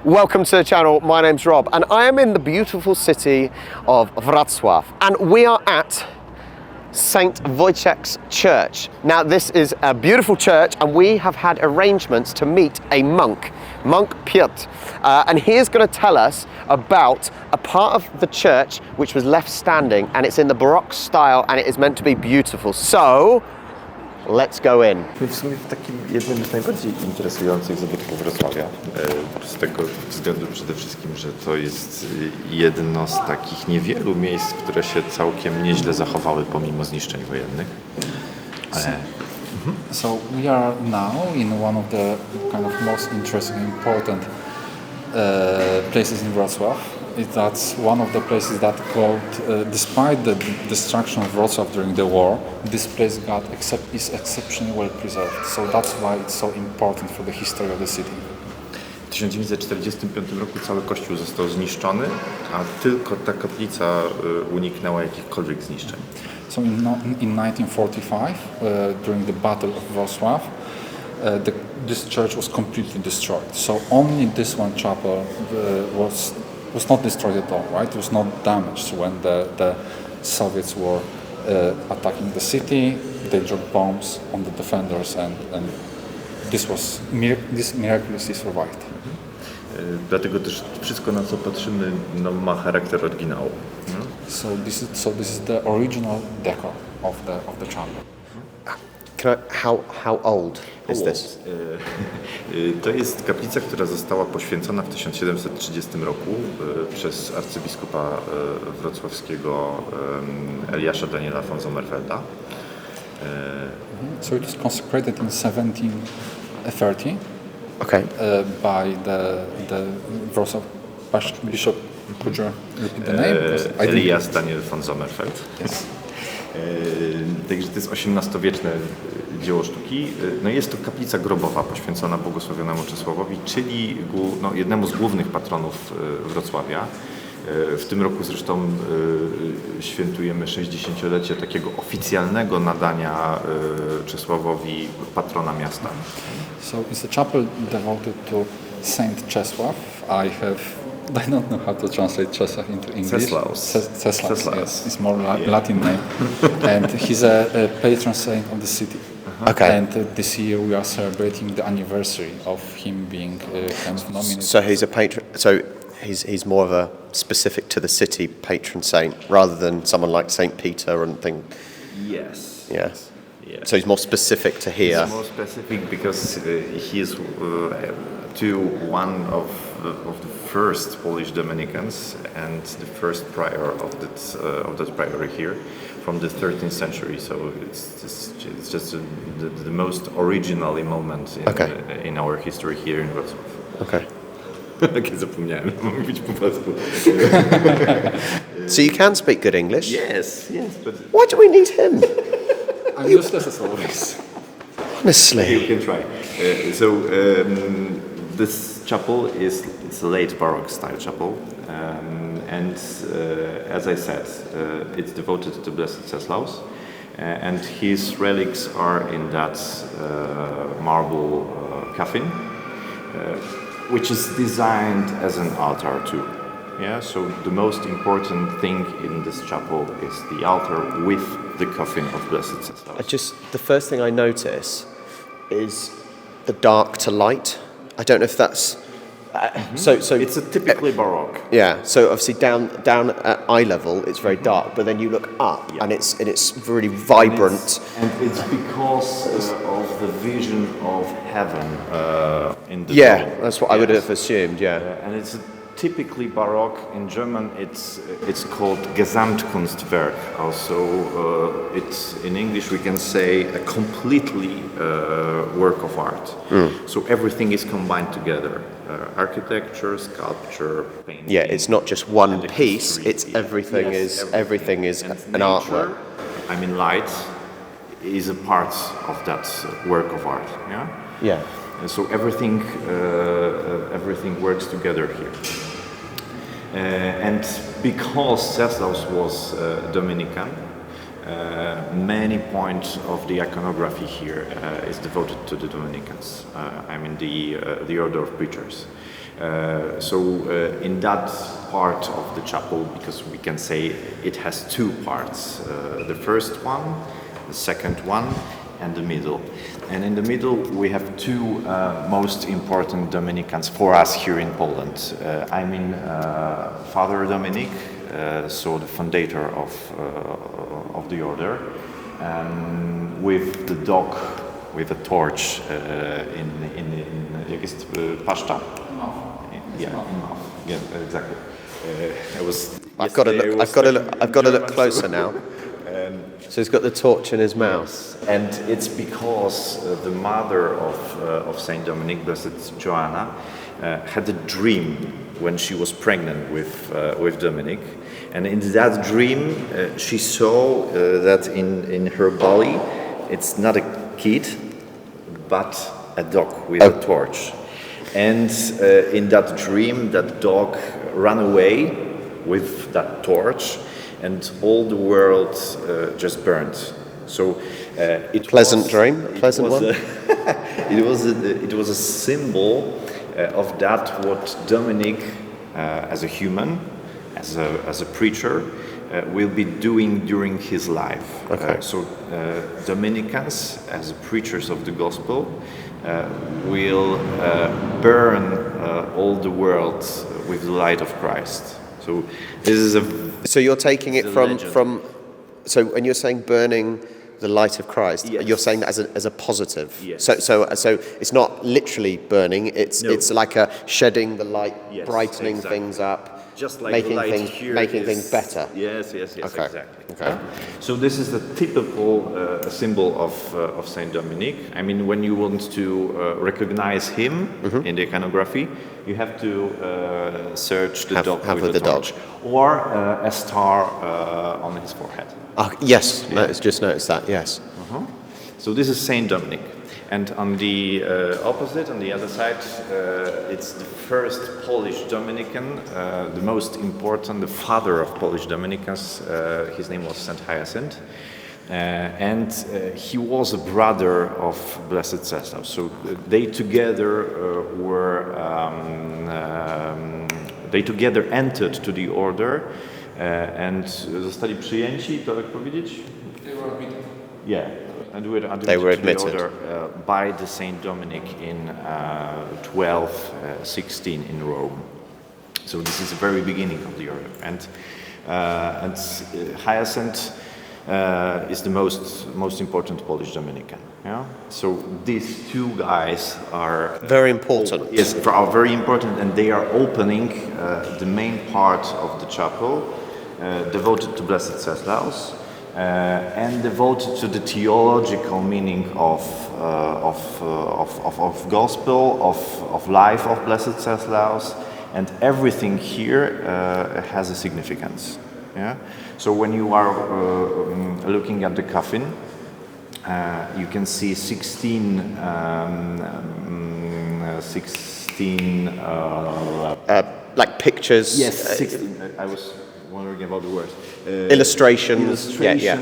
Welcome to the channel, my name's Rob and I am in the beautiful city of Wrocław and we are at St. Wojciech's Church. Now this is a beautiful church and we have had arrangements to meet a monk Piotr, and he is going to tell us about a part of the church which was left standing and it's in the Baroque style and it is meant to be beautiful. So let's go in. W sumie w takim jednym z najbardziej interesujących zabytków Wrocławia, z tego względu przede wszystkim, że to jest jedno z takich niewielu miejsc, które się całkiem nieźle zachowały pomimo zniszczeń wojennych. So we are now in one of the kind of most interesting, important places in Wrocław. That's one of the places that despite the destruction of Wrocław during the war, this place is exceptionally well preserved. So that's why it's so important for the history of the city. W 1945 roku cały kościół został zniszczony, a tylko ta kaplica uniknęła jakichkolwiek zniszczeń. So in 1945, during the Battle of Wrocław, this church was completely destroyed. So only this one chapel was not destroyed at all, right? It was not damaged when the Soviets were attacking the city. They dropped bombs on the defenders, and this miraculously survived. Dlatego też wszystko, na co patrzymy, ma charakter oryginału. So this is the original decor of the chapel. How old is this? To jest kaplica, która została poświęcona w 1730 roku przez arcybiskupa wrocławskiego Eliasza Daniela von Sommerfelda. So it was consecrated in 1730. Okay. By the Wrocław Bishop. Could you repeat the name? Elias Daniel von Sommerfeld. Yes. Także to jest XVIII-wieczne dzieło sztuki. No jest to kaplica grobowa poświęcona błogosławionemu Czesławowi, czyli jednemu z głównych patronów Wrocławia. W tym roku zresztą świętujemy 60-lecie takiego oficjalnego nadania Czesławowi patrona miasta. So it's a chapel devoted to Saint Czesław. I don't know how to translate Czesław into English. Ceslaus. Yes, it's more Latin name. And he's a patron saint of the city. Okay. And this year we are celebrating the anniversary of him being nominated. So he's a patron. So he's more of a specific to the city patron saint rather than someone like Saint Peter and thing. Yes. Yes. Yeah. So he's more specific to here. He's more specific because he is one of the first Polish Dominicans and the first prior of that priory here from the 13th century. So it's just the most original moment in our history here in Wrocław. Okay. Takie zapomniałem, mam mówić po polsku. So you can speak good English? Yes, but Why do we need him? I'm useless as always. Honestly. you can try. This chapel it's a late Baroque style chapel, and as I said, it's devoted to Blessed Ceslaus, and his relics are in that marble coffin, which is designed as an altar too. Yeah, so the most important thing in this chapel is the altar with the coffin of Blessed Ceslaus. The first thing I notice is the dark to light. I don't know if that's so it's a typically Baroque. Yeah, so obviously down at eye level it's very dark, but then you look up and it's really vibrant. And it's because of the vision of heaven in the dome. That's what I would have assumed. And it's typically Baroque. In German it's called Gesamtkunstwerk. Also, it's in English we can say a completely work of art. So everything is combined together: architecture, sculpture, painting. Yeah, it's not just one piece. history. It's everything is And an artwork. I mean, light is a part of that work of art. Yeah. Yeah. And so everything works together here. And because Ceslaus was Dominican, many points of the iconography here is devoted to the Dominicans. I mean the order of preachers. In that part of the chapel, because we can say it has two parts, the first one, the second one, and the middle. And in the middle we have two most important Dominicans for us here in Poland. Father Dominic, so the founder of the order, with the dog with a torch in jak jest paszcza? Yeah, exactly. I've got to look closer now. So he's got the torch in his mouth. And it's because the mother of Saint Dominic, Blessed Joanna, had a dream when she was pregnant with Dominic. And in that dream, she saw that in her belly, it's not a kid, but a dog with a torch. And in that dream, that dog ran away with that torch, and all the world just burned. So it pleasant dream, a pleasant one. It was a symbol of that what Dominic, as a human, as a preacher, will be doing during his life. Okay. Dominicans, as preachers of the gospel, will burn all the world with the light of Christ. So this is So you're taking it from legend. So when you're saying burning the light of Christ, Yes. you're saying that as a positive. Yes. So it's not literally burning. It's No. it's like a shedding the light, Yes, brightening exactly. things up, just like making light things here making is- things better. Yes, Okay. exactly. Okay. So this is the typical symbol of Saint Dominic. I mean, when you want to recognize him in the iconography, you have to search the dog have with the dog. torch, or a star on his forehead. Yes, just noticed that. Yes. So this is Saint Dominic. And on the opposite, on the other side, it's the first Polish Dominican, the most important, the father of Polish Dominicans. His name was St. Hyacinth. And he was a brother of Blessed Ceslaus. So they together they together entered to the order and zostali przyjęci, to jak powiedzieć? They were admitted. Yeah, and They were to the admitted. order, by the Saint Dominic in 1216 in Rome. So this is the very beginning of the order, and Hyacinth is the most important Polish Dominican. Yeah. So these two guys are Very important. Yes, are very important, and they are opening the main part of the chapel, devoted to Blessed Ceslaus. And devoted to the theological meaning of gospel, of life of Blessed Ceslaus, and everything here has a significance. Yeah. So when you are looking at the coffin, you can see 16 Like pictures. Yes, 16. I was wondering about the word. Illustrations. Yeah.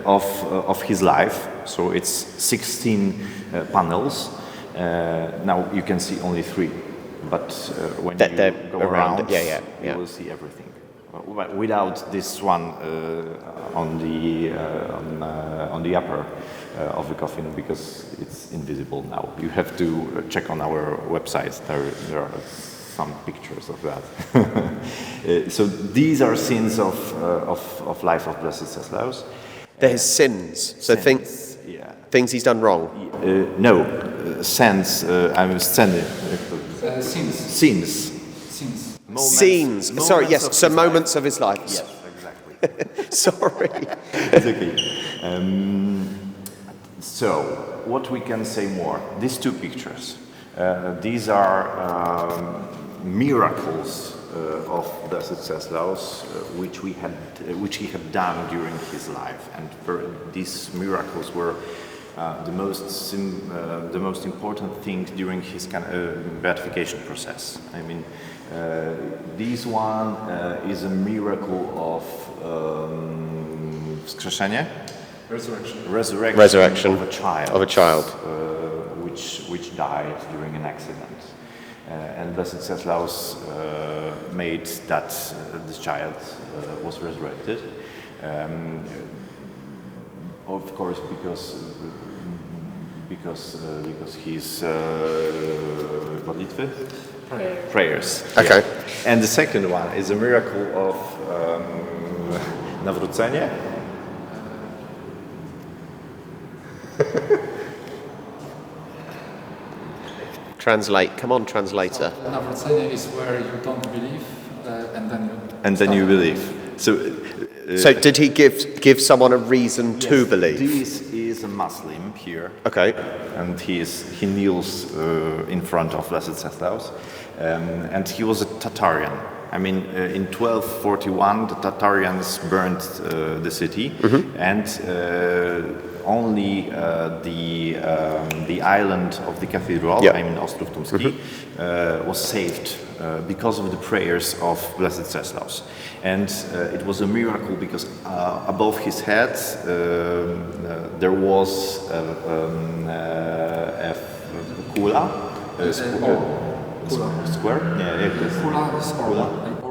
Of his life. So it's 16 panels. Now you can see only 3, but when That you they're go around around, it. Yeah. you will see everything. Without this one on the upper of the coffin, because it's invisible now. You have to check on our website. There are some pictures of that. So these are scenes of life of Blessed Ceslaus. They're his sins. So things he's done wrong. Scenes. Scenes. Scenes. Sorry. Yes. So moments of his life. Yes, exactly. Sorry. It's okay. So, what we can say more? These two pictures. These are miracles of Blessed Ceslaus, which he had done during his life, and these miracles were the most important thing during his beatification process. I mean, this one is a miracle of wskrzeszenie? Resurrection of a child, Of a child. which died during an accident. and Blessed Ceslaus made that this child was resurrected. Of course, because he's modlitwy? Prayers. Okay. Yeah. And the second one is a miracle of nawrócenie. Translate. Come on, translator. Nawrócenie is where you don't believe and then you believe. So did he give someone a reason to believe? This is a Muslim here. Okay. And he kneels in front of Blessed Ceslaus, and he was a Tatarian. I mean, in 1241, the Tatarians burned the city, and only the island of the cathedral, I mean Ostrów Tumski, was saved because of the prayers of Blessed Ceslaus. And it was a miracle because above his head there was a kula, square?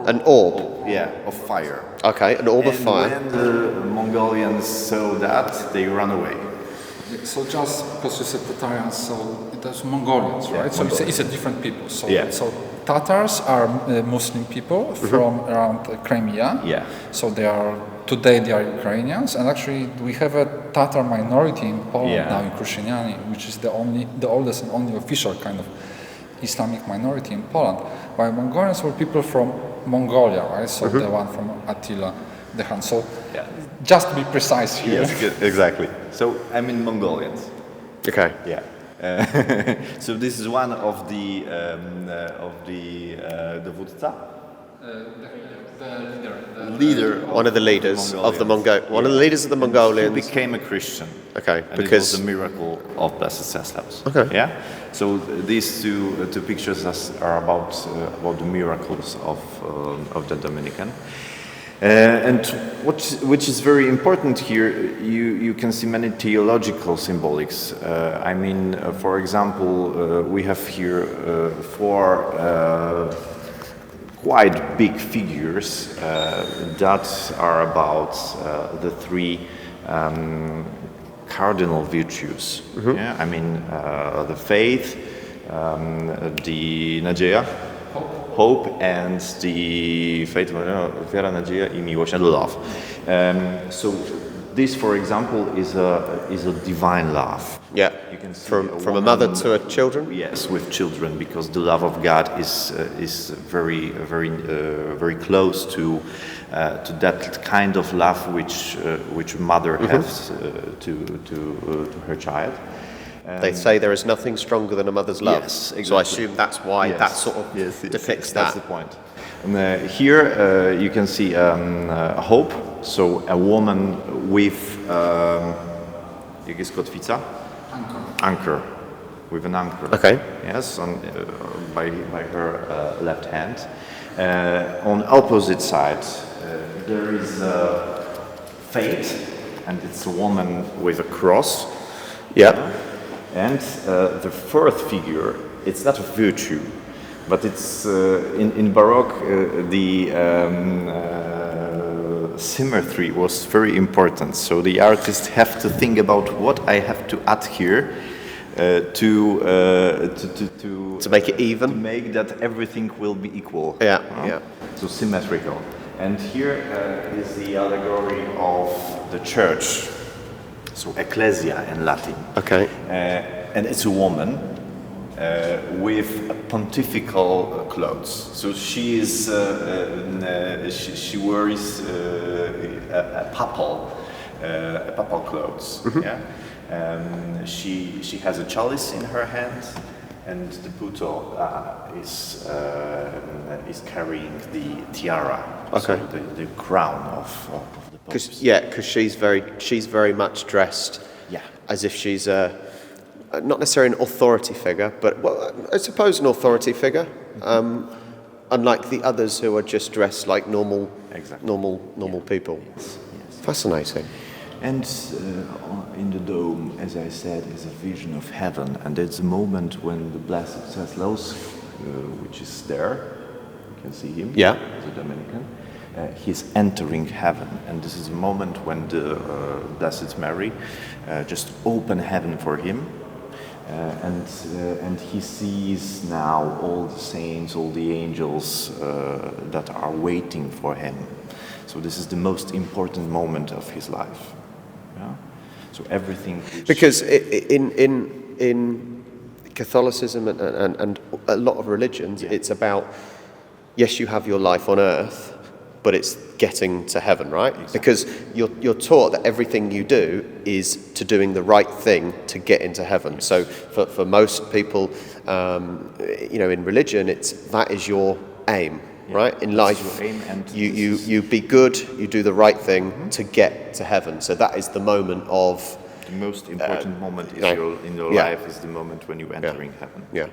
An orb. Yeah, of fire. Okay, an orb of fire. When the Mongolians saw that, they ran away. So just because you said Tatarians, so it was Mongolians, right? So it's a different people. So, so Tatars are Muslim people from around Crimea. Yeah. So today they are Ukrainians, and actually we have a Tatar minority in Poland now in Kruszyniany, which is the oldest and only official kind of Islamic minority in Poland. While Mongolians were people from Mongolia, right? So the one from Attila the Hun. So just to be precise here. Yes, exactly. So I mean Mongolians. Okay. Yeah. So this is one of the dowódca. The leader. One of the leaders of the One of the leaders of the Mongolians. Who became a Christian. Okay. And because it was a miracle of Blessed Ceslaus. Okay. Yeah. So these two pictures are about the miracles of the Dominican. And which is very important here, you can see many theological symbolics. I mean, for example, we have here 4 quite big figures that are about the 3 cardinal virtues. Yeah? I mean, the faith, the nadzieja, hope, and the faith, wiara, nadzieja i miłość, and love. So this, for example, is a divine love. Yeah. You can see from a mother to her children. Yes, with children, because the love of God is very close to that kind of love which a mother has to her child. They say there is nothing stronger than a mother's love. Yes, exactly. So I assume that's why that sort of depicts that. That's the point. And here you can see hope. So a woman with jak jest kotwica? Anchor. With an anchor. Okay. Yes, by her left hand. On opposite side, there is faith, and it's a woman with a cross. Yeah. And the 4th figure, it's not a virtue, but it's in Baroque the symmetry was very important. So the artists have to think about what I have to add here to make it even, to make that everything will be equal. Yeah, yeah. So symmetrical. And here is the allegory of the church. So ecclesia in Latin. Okay. And it's a woman with pontifical clothes. So she is she wears a papal clothes. Yeah. She has a chalice in her hand, and the puto is carrying the tiara. Okay. So the crown of the Pope. Because she's very much dressed as if she's not necessarily an authority figure, but I suppose an authority figure. Unlike the others who are just dressed like normal people. Yes. Fascinating. And in the dome, as I said, is a vision of heaven, and it's a moment when the Blessed Ceslaus which is there. You can see him. Yeah. The Dominican. He's entering heaven, and this is a moment when the Blessed Mary just open heaven for him, and he sees now all the saints, all the angels that are waiting for him. So this is the most important moment of his life. Yeah? So everything. Because in Catholicism and a lot of religions, it's about, yes, you have your life on earth, but it's getting to heaven, right? Exactly. Because you're taught that everything you do is to doing the right thing to get into heaven. Yes. So for most people, in religion, that is your aim, right? In life, your aim, and you be good, you do the right thing to get to heaven. So that is the moment of the most important moment in your yeah. life is the moment when you're entering heaven. Yeah.